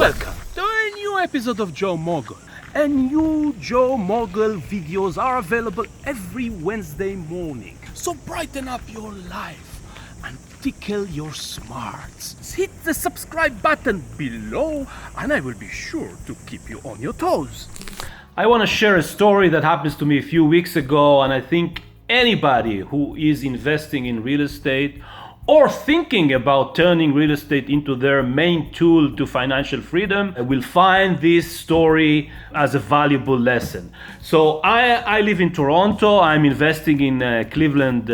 Welcome to a new episode of Joe Mogul. And new Joe Mogul videos are available every Wednesday morning. So brighten up your life and tickle your smarts. Hit the subscribe button below and I will be sure to keep you on your toes. I want to share a story that happens to me a few weeks ago, and I think anybody who is investing in real estate or thinking about turning real estate into their main tool to financial freedom will find this story as a valuable lesson. So I live in Toronto. I'm investing in Cleveland,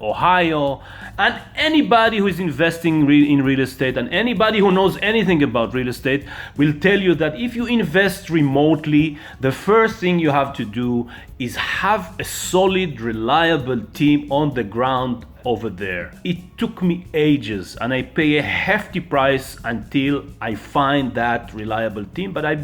Ohio, and anybody who is investing in real estate and anybody who knows anything about real estate will tell you that if you invest remotely, the first thing you have to do is have a solid, reliable team on the ground over there. It took me ages and I pay a hefty price until I find that reliable team, but I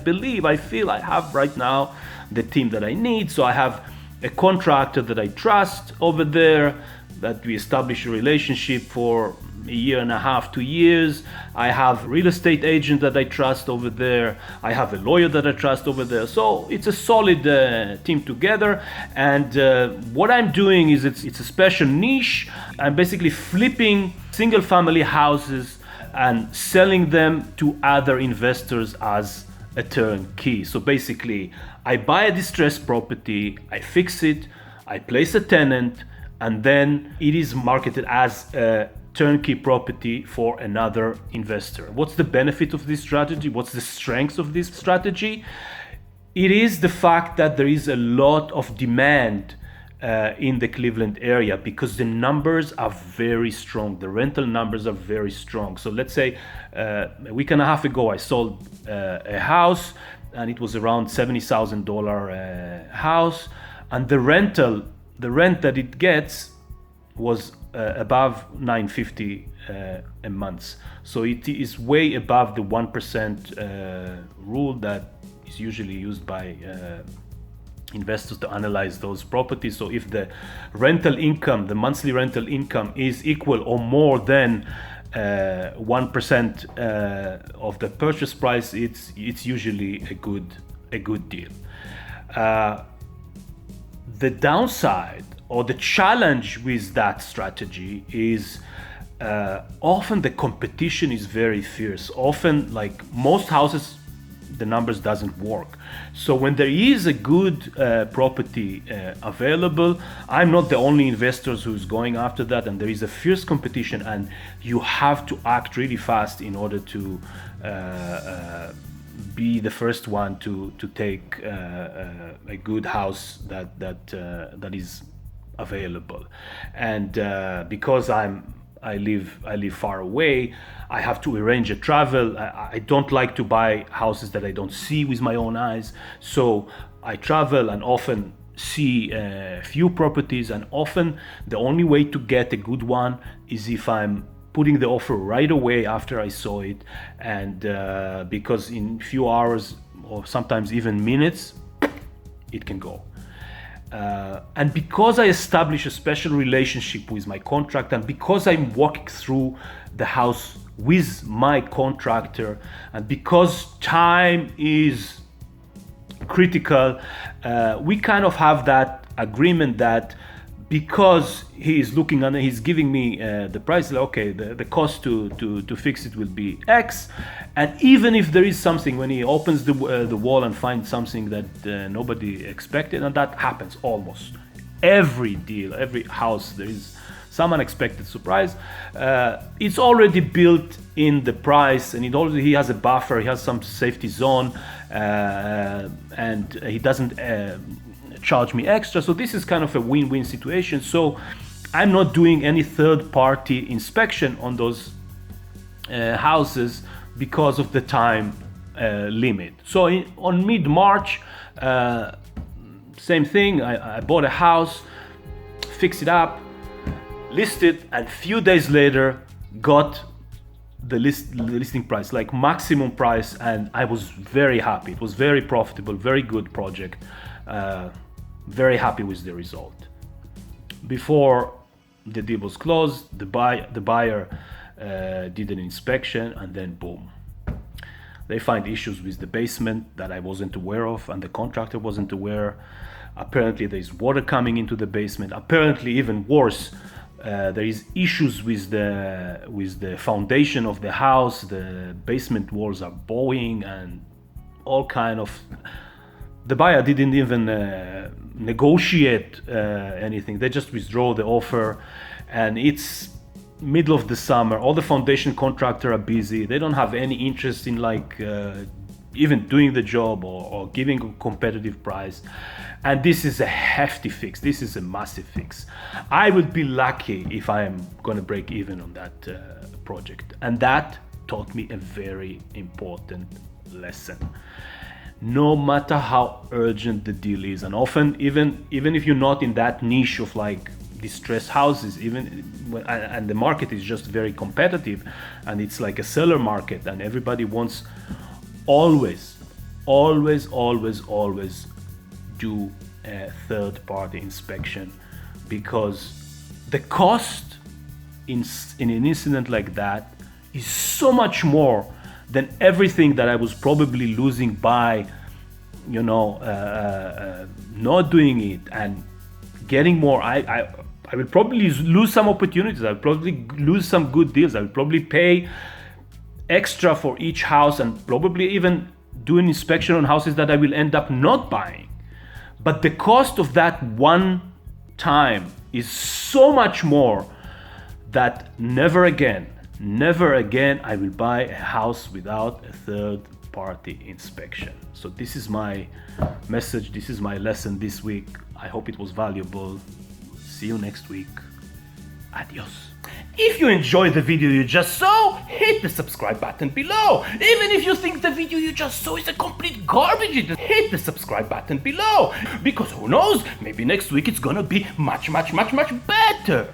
feel I have right now the team that I need. So I have a contractor that I trust over there, that we establish a relationship for a year and a half, 2 years. I have a real estate agent that I trust over there. I have a lawyer that I trust over there. So it's a solid team together. And what I'm doing is it's a special niche. I'm basically flipping single family houses and selling them to other investors as a turnkey. So basically, I buy a distressed property, I fix it, I place a tenant, and then it is marketed as a turnkey property for another investor. What's the benefit of this strategy? What's the strength of this strategy? It is the fact that there is a lot of demand in the Cleveland area because the numbers are very strong. The rental numbers are very strong. So let's say a week and a half ago, I sold a house and it was around $70,000 house, and the rent that it gets was above $950 a month. So it is way above the 1% rule that is usually used by investors to analyze those properties. So if the rental income, the monthly rental income is equal or more than 1% of the purchase price, it's usually a good deal. The downside or the challenge with that strategy is often the competition is very fierce. Often, like most houses, the numbers doesn't work. So when there is a good property available, I'm not the only investor who's going after that, and there is a fierce competition, and you have to act really fast in order to be the first one to take a good house that is available. And because I live far away, I have to arrange a travel. I don't like to buy houses that I don't see with my own eyes. So I travel and often see a few properties, and often the only way to get a good one is if I'm putting the offer right away after I saw it, and because in few hours or sometimes even minutes, it can go. And because I establish a special relationship with my contractor, and because I'm walking through the house with my contractor, and because time is critical, we kind of have that agreement that because he is looking and he's giving me the price, like, okay, the cost to fix it will be X, and even if there is something, when he opens the wall and finds something that nobody expected, and that happens almost every deal, every house, there is some unexpected surprise. It's already built in the price, and he has a buffer, he has some safety zone, and he doesn't charge me extra. So this is kind of a win-win situation. So I'm not doing any third-party inspection on those houses because of the time limit. So on mid-March, same thing, I bought a house, fixed it up, listed, and few days later got the listing price, like maximum price, and I was very happy. It was very profitable, very good project. Very happy with the result. Before the deal was closed, the buyer did an inspection, and then boom. They find issues with the basement that I wasn't aware of and the contractor wasn't aware. Apparently there's water coming into the basement. Apparently, even worse, there is issues with the foundation of the house. The basement walls are bowing and all kind of. The buyer didn't even negotiate anything. They just withdraw the offer, and it's middle of the summer. All the foundation contractors are busy. They don't have any interest in even doing the job or giving a competitive price. And this is a hefty fix. This is a massive fix. I would be lucky if I am going to break even on that project. And that taught me a very important lesson. No matter how urgent the deal is, and often even if you're not in that niche of distressed houses, and the market is just very competitive, and it's like a seller market, and everybody wants always do a third-party inspection, because the cost in an incident like that is so much more than everything that I was probably losing by not doing it and getting more. I will probably lose some opportunities. I'll probably lose some good deals. I'll probably pay extra for each house and probably even do an inspection on houses that I will end up not buying. But the cost of that one time is so much more that never again I will buy a house without a third-party inspection. So this is my message. This is my lesson this week. I hope it was valuable. See you next week. Adios. If you enjoyed the video you just saw, hit the subscribe button below. Even if you think the video you just saw is a complete garbage, hit the subscribe button below. Because who knows, maybe next week it's gonna be much better.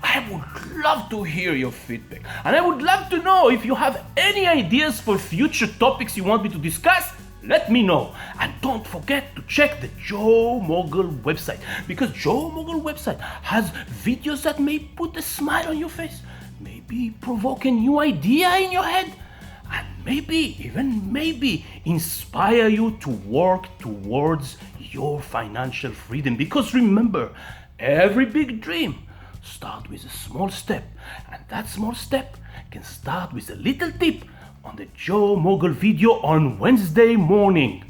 I would love to hear your feedback. And I would love to know if you have any ideas for future topics you want me to discuss. Let me know. And don't forget to check the Joe Mogul website, because Joe Mogul website has videos that may put a smile on your face, maybe provoke a new idea in your head, and maybe inspire you to work towards your financial freedom. Because remember, every big dream starts with a small step, and that small step can start with a little tip on the Joe Mogul video on Wednesday morning.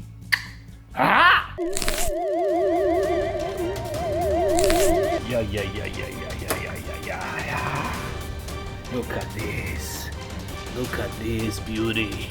Ah! Yeah. Look at this beauty.